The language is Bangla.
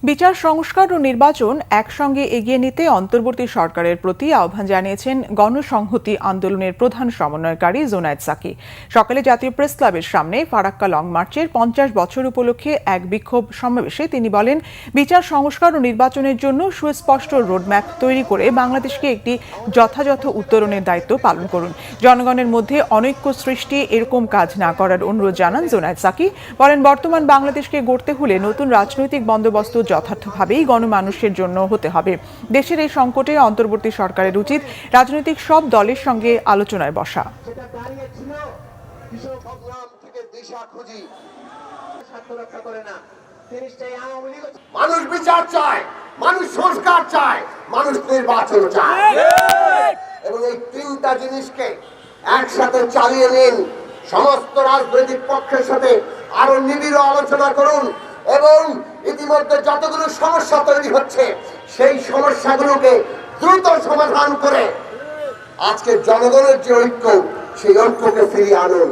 বিচার সংস্কার ও নির্বাচন একসঙ্গে এগিয়ে নিতে অন্তর্বর্তী সরকারের প্রতি আহ্বান জানিয়েছেন গণসংহতি আন্দোলনের প্রধান সমন্বয়কারী জোনায়েদ সাকি। সকালে জাতীয় প্রেস ক্লাবের সামনে ফারাক্কা লং মার্চের 50 বছর উপলক্ষে এক বিক্ষোভ সমাবেশে তিনি বলেন, বিচার সংস্কার ও নির্বাচনের জন্য সুস্পষ্ট রোডম্যাপ তৈরি করে বাংলাদেশকে একটি যথাযথ উত্তরণের দায়িত্ব পালন করুন। জনগণের মধ্যে অনৈক্য সৃষ্টি এরকম কাজ না করার অনুরোধ জানান জোনায়েদ সাকি। বলেন, বর্তমান বাংলাদেশকে গড়তে হলে নতুন রাজনৈতিক বন্দোবস্ত যথার্থভাবেই গণমানুষের জন্য হতে হবে। দেশের এই সংকটে অন্তর্বর্তী সরকারের উচিত রাজনৈতিক সব দলের সঙ্গে আলোচনায় বসা। মানুষ বিচার চায়, মানুষ সংস্কার চায়, মানুষ নির্বাচন চায়, এবং এই তিনটা জিনিসকে একসাথে চালিয়ে নিন। সমস্ত রাজনৈতিক পক্ষের সাথে আরো নিবিড় আলোচনা করুন এবং ইতিমধ্যে যতগুলো সমস্যা তৈরি হচ্ছে সেই সমস্যাগুলোকে দ্রুত সমাধান করে আজকে জনগণের যে ঐক্য, সেই ঐক্যকে ফিরিয়ে আনুন।